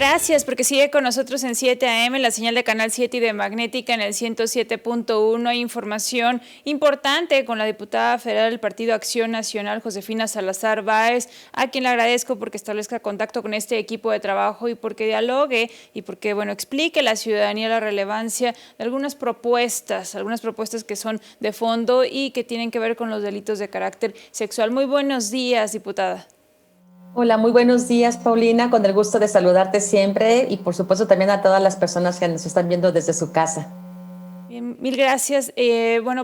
Gracias, porque sigue con nosotros en 7 AM, la señal de Canal 7 y de Magnética en el 107.1. Hay información importante con la diputada federal del Partido Acción Nacional, Josefina Salazar Báez, a quien le agradezco porque establezca contacto con este equipo de trabajo y porque dialogue y porque, explique a la ciudadanía la relevancia de algunas propuestas que son de fondo y que tienen que ver con los delitos de carácter sexual. Muy buenos días, diputada. Hola, muy buenos días, Paulina. Con el gusto de saludarte siempre y por supuesto también a todas las personas que nos están viendo desde su casa. Bien, mil gracias.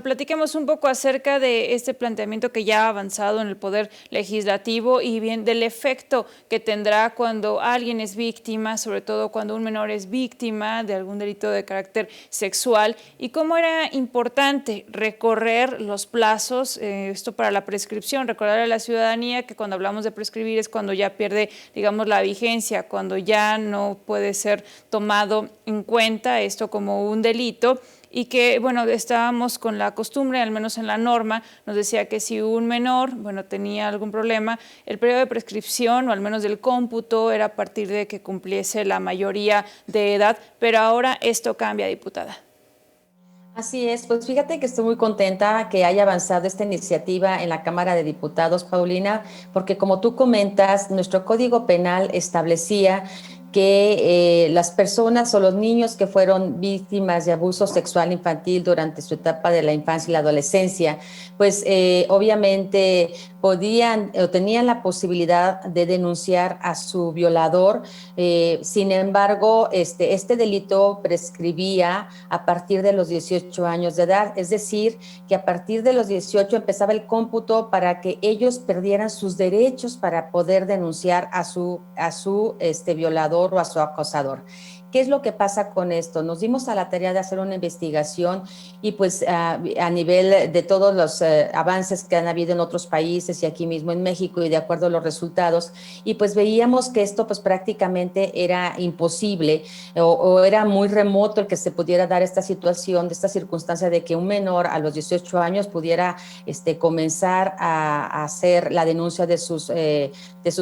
Platiquemos un poco acerca de este planteamiento que ya ha avanzado en el Poder Legislativo y bien del efecto que tendrá cuando alguien es víctima, sobre todo cuando un menor es víctima de algún delito de carácter sexual, y cómo era importante recorrer los plazos, esto para la prescripción, recordar a la ciudadanía que cuando hablamos de prescribir es cuando ya pierde, digamos, la vigencia, cuando ya no puede ser tomado en cuenta esto como un delito. Y que, estábamos con la costumbre, al menos en la norma, nos decía que si un menor, tenía algún problema, el periodo de prescripción, o al menos del cómputo, era a partir de que cumpliese la mayoría de edad, pero ahora esto cambia, diputada. Así es, pues fíjate que estoy muy contenta que haya avanzado esta iniciativa en la Cámara de Diputados, Paulina, porque como tú comentas, nuestro Código Penal establecía que las personas o los niños que fueron víctimas de abuso sexual infantil durante su etapa de la infancia y la adolescencia, pues obviamente podían o tenían la posibilidad de denunciar a su violador. Sin embargo, este delito prescribía a partir de los 18 años de edad, es decir, que a partir de los 18 empezaba el cómputo para que ellos perdieran sus derechos para poder denunciar a su violador o a su acosador. ¿Qué es lo que pasa con esto? Nos dimos a la tarea de hacer una investigación y pues a nivel de todos los avances que han habido en otros países y aquí mismo en México y de acuerdo a los resultados, y pues veíamos que esto pues prácticamente era imposible o era muy remoto el que se pudiera dar esta situación, de esta circunstancia de que un menor a los 18 años pudiera comenzar a hacer la denuncia de sus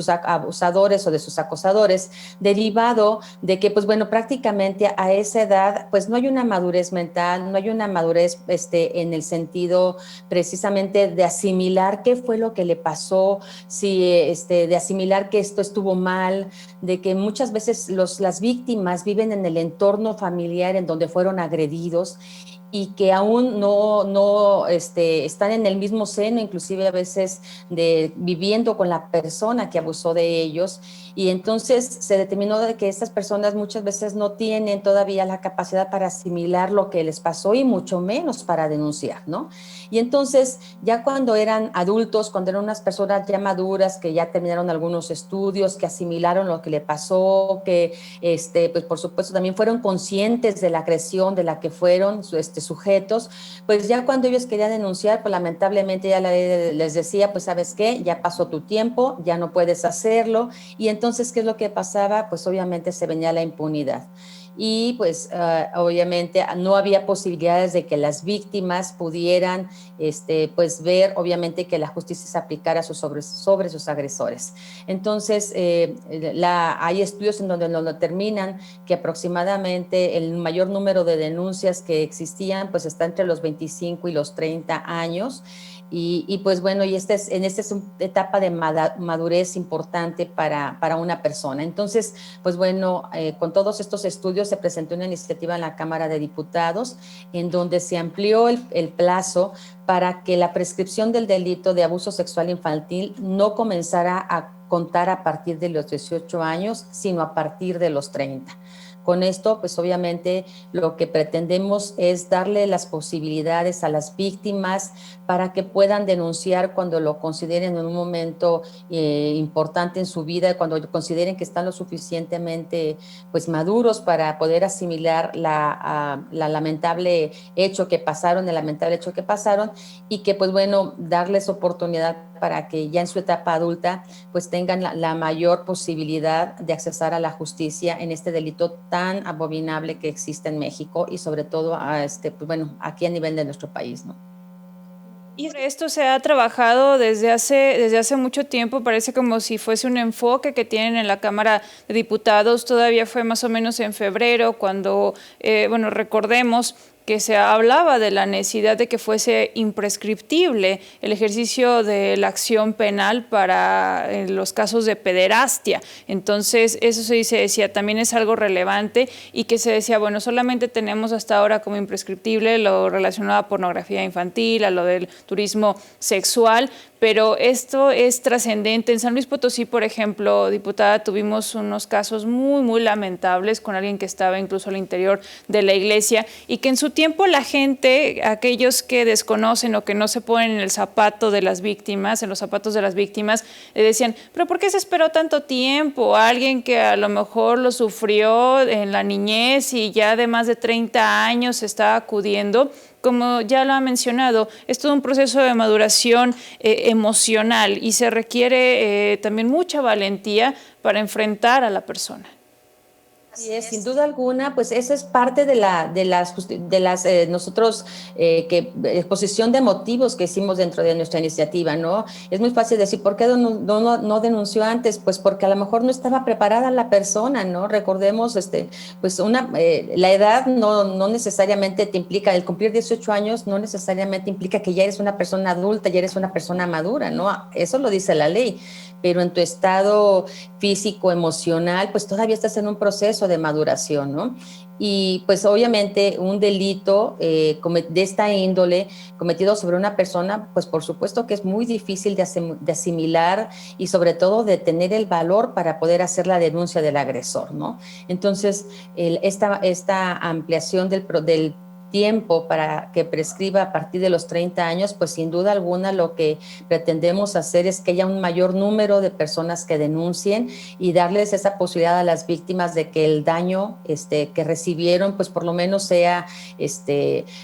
abusadores o de sus acosadores, derivado de que, pues bueno, prácticamente a esa edad, pues no hay una madurez mental, no hay una madurez en el sentido precisamente de asimilar qué fue lo que le pasó, si, de asimilar que esto estuvo mal, de que muchas veces las víctimas viven en el entorno familiar en donde fueron agredidos y que aún no están en el mismo seno, inclusive a veces viviendo con la persona que abusó de ellos. Y entonces se determinó de que estas personas muchas veces no tienen todavía la capacidad para asimilar lo que les pasó y mucho menos para denunciar, ¿no? Y entonces ya cuando eran adultos, cuando eran unas personas ya maduras, que ya terminaron algunos estudios, que asimilaron lo que le pasó, que pues por supuesto también fueron conscientes de la agresión de la que fueron sujetos, pues ya cuando ellos querían denunciar, pues lamentablemente ya la ley les decía, pues sabes qué, ya pasó tu tiempo, ya no puedes hacerlo. Y entonces, ¿qué es lo que pasaba? Pues obviamente se venía la impunidad. Y pues obviamente no había posibilidades de que las víctimas pudieran pues ver obviamente que la justicia se aplicara sobre sus agresores. Entonces hay estudios en donde nos determinan que aproximadamente el mayor número de denuncias que existían pues está entre los 25 y los 30 años. Y pues bueno, en esta es una etapa de madurez importante para una persona. Entonces, pues bueno, con todos estos estudios se presentó una iniciativa en la Cámara de Diputados en donde se amplió el plazo para que la prescripción del delito de abuso sexual infantil no comenzara a contar a partir de los 18 años, sino a partir de los 30. Con esto, pues obviamente lo que pretendemos es darle las posibilidades a las víctimas para que puedan denunciar cuando lo consideren en un momento importante en su vida, cuando consideren que están lo suficientemente pues maduros para poder asimilar la lamentable hecho que pasaron, el lamentable hecho que pasaron, y que pues bueno, darles oportunidad para que ya en su etapa adulta pues tengan la mayor posibilidad de accesar a la justicia en este delito tan abominable que existe en México y sobre todo pues bueno, aquí a nivel de nuestro país, ¿no? Y esto se ha trabajado desde hace mucho tiempo, parece como si fuese un enfoque que tienen en la Cámara de Diputados. Todavía fue más o menos en febrero cuando, bueno, recordemos que se hablaba de la necesidad de que fuese imprescriptible el ejercicio de la acción penal para los casos de pederastia. Entonces, eso se decía, también es algo relevante, y que se decía, bueno, solamente tenemos hasta ahora como imprescriptible lo relacionado a pornografía infantil, a lo del turismo sexual, pero esto es trascendente. En San Luis Potosí, por ejemplo, diputada, tuvimos unos casos muy lamentables con alguien que estaba incluso al interior de la iglesia, y que en su tiempo la gente, aquellos que desconocen o que no se ponen en el zapato de las víctimas, en los zapatos de las víctimas, le decían, pero ¿por qué se esperó tanto tiempo? Alguien que a lo mejor lo sufrió en la niñez y ya de más de 30 años está acudiendo. Como ya lo ha mencionado, es todo un proceso de maduración emocional, y se requiere también mucha valentía para enfrentar a la persona. Así es, sin duda alguna, pues esa es parte de las nosotros exposición de motivos que hicimos dentro de nuestra iniciativa, ¿no? Es muy fácil decir, ¿por qué no denunció antes? Pues porque a lo mejor no estaba preparada la persona, ¿no? Recordemos, pues la edad no necesariamente te implica, el cumplir 18 años no necesariamente implica que ya eres una persona adulta, ya eres una persona madura, ¿no? Eso lo dice la ley, pero en tu estado físico, emocional, pues todavía estás en un proceso de maduración, ¿no? Y pues obviamente un delito de esta índole cometido sobre una persona, pues por supuesto que es muy difícil de asimilar, y sobre todo de tener el valor para poder hacer la denuncia del agresor, ¿no? Entonces, esta ampliación del tiempo para que prescriba a partir de los 30 años, pues sin duda alguna lo que pretendemos hacer es que haya un mayor número de personas que denuncien, y darles esa posibilidad a las víctimas de que el daño que recibieron, pues por lo menos sea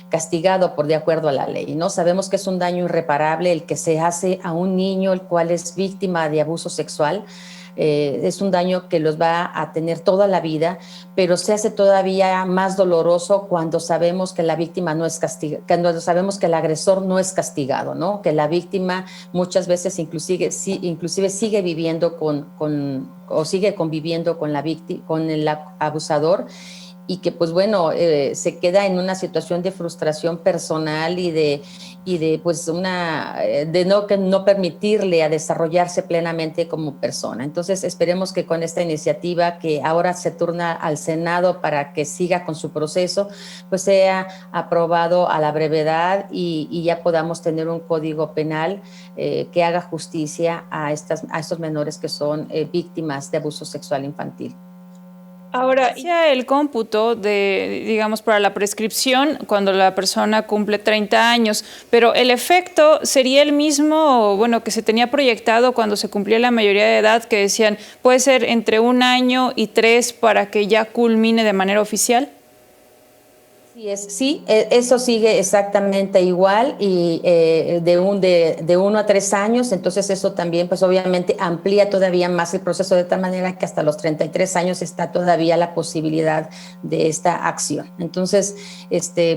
castigado de acuerdo a la ley, ¿no? Sabemos que es un daño irreparable el que se hace a un niño el cual es víctima de abuso sexual. Es un daño que los va a tener toda la vida, pero se hace todavía más doloroso cuando sabemos que la víctima no es castigada, cuando sabemos que el agresor no es castigado, ¿no? Que la víctima muchas veces inclusive sigue viviendo o sigue conviviendo con con el abusador, y que pues bueno, se queda en una situación de frustración personal y de pues no permitirle a desarrollarse plenamente como persona. Entonces esperemos que con esta iniciativa, que ahora se turna al Senado para que siga con su proceso, pues sea aprobado a la brevedad, y ya podamos tener un código penal que haga justicia a estos menores que son víctimas de abuso sexual infantil. Ahora, ya el cómputo digamos, para la prescripción cuando la persona cumple 30 años, pero el efecto sería el mismo, bueno, que se tenía proyectado cuando se cumplía la mayoría de edad, que decían puede ser entre 1 año y 3 para que ya culmine de manera oficial. Sí, eso sigue exactamente igual, y de 1 a 3 años, entonces eso también pues obviamente amplía todavía más el proceso, de tal manera que hasta los 33 años está todavía la posibilidad de esta acción. Entonces,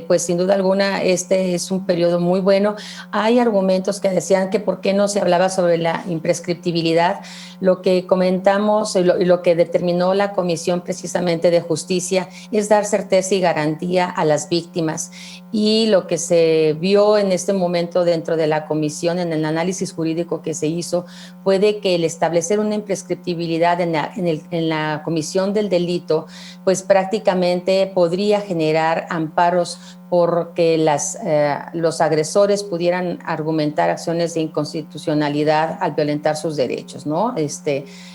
pues sin duda alguna es un periodo muy bueno. Hay argumentos que decían que por qué no se hablaba sobre la imprescriptibilidad. Lo que comentamos y lo que determinó la Comisión precisamente de Justicia es dar certeza y garantía a las víctimas, y lo que se vio en este momento dentro de la comisión, en el análisis jurídico que se hizo, puede que el establecer una imprescriptibilidad en la comisión del delito, pues prácticamente podría generar amparos porque los agresores pudieran argumentar acciones de inconstitucionalidad al violentar sus derechos, ¿no?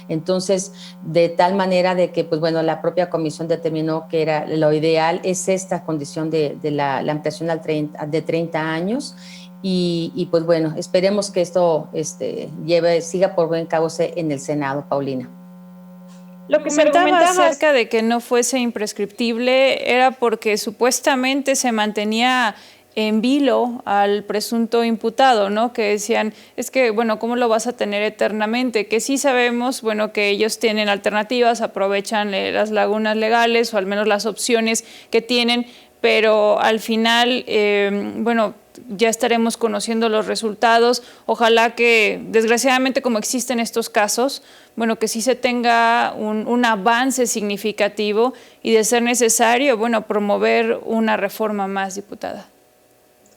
Entonces, de tal manera de que, pues bueno, la propia comisión determinó que era lo ideal es esta condición de la ampliación de 30 años, y pues bueno, esperemos que esto siga por buen cauce en el Senado, Paulina. Lo que comentaba acerca de que no fuese imprescriptible era porque supuestamente se mantenía en vilo al presunto imputado, ¿no? Que decían, es que, bueno, ¿cómo lo vas a tener eternamente? Que sí sabemos, bueno, que ellos tienen alternativas, aprovechan las lagunas legales o al menos las opciones que tienen, pero al final, bueno, ya estaremos conociendo los resultados. Ojalá que, desgraciadamente, como existen estos casos, bueno, que sí se tenga un avance significativo y, de ser necesario, bueno, promover una reforma más, diputada.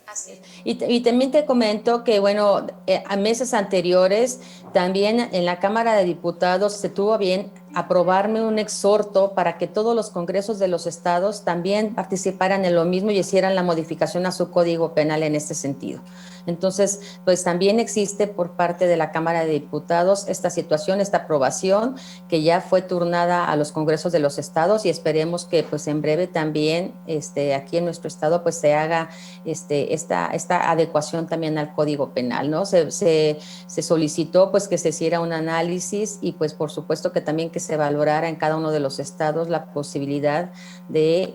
Así es. Y también te comento que, bueno, a meses anteriores, también en la Cámara de Diputados se tuvo bien aprobarme un exhorto para que todos los congresos de los estados también participaran en lo mismo y hicieran la modificación a su Código Penal en este sentido. Entonces, pues también existe por parte de la Cámara de Diputados esta situación, esta aprobación que ya fue turnada a los congresos de los estados y esperemos que pues en breve también aquí en nuestro estado pues se haga esta adecuación también al Código Penal, ¿no? Se solicitó pues que se hiciera un análisis y pues por supuesto que también que se valorara en cada uno de los estados la posibilidad de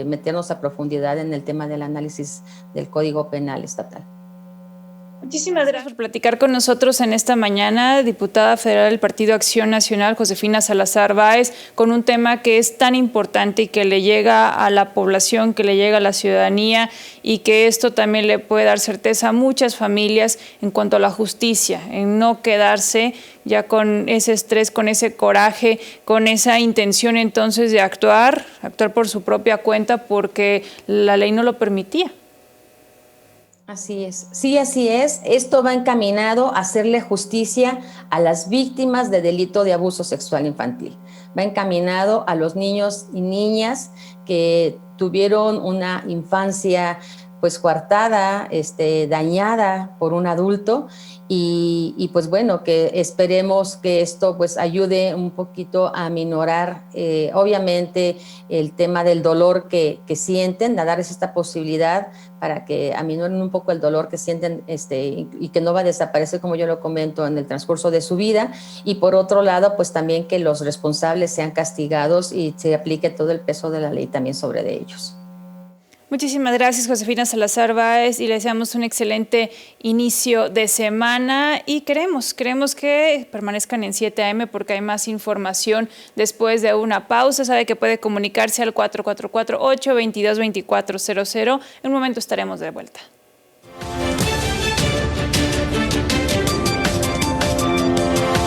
meternos a profundidad en el tema del análisis del Código Penal estatal. Muchísimas gracias por platicar con nosotros en esta mañana, diputada federal del Partido Acción Nacional, Josefina Salazar Báez, con un tema que es tan importante y que le llega a la población, que le llega a la ciudadanía y que esto también le puede dar certeza a muchas familias en cuanto a la justicia, en no quedarse ya con ese estrés, con ese coraje, con esa intención entonces de actuar por su propia cuenta porque la ley no lo permitía. Así es, sí, así es. Esto va encaminado a hacerle justicia a las víctimas de delito de abuso sexual infantil. Va encaminado a los niños y niñas que tuvieron una infancia pues coartada, dañada por un adulto y pues bueno, que esperemos que esto pues ayude un poquito a minorar obviamente el tema del dolor que sienten, a darles esta posibilidad para que aminoren un poco el dolor que sienten y que no va a desaparecer, como yo lo comento, en el transcurso de su vida. Y por otro lado, pues también que los responsables sean castigados y se aplique todo el peso de la ley también sobre de ellos. Muchísimas gracias, Josefina Salazar Báez, y le deseamos un excelente inicio de semana y queremos que permanezcan en 7 AM porque hay más información después de una pausa. Sabe que puede comunicarse al 4448-222400. En un momento estaremos de vuelta.